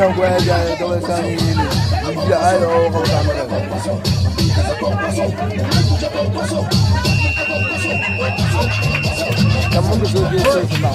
san ko ya to san ni ya ayo ko ta mara kamu ke so je sai ma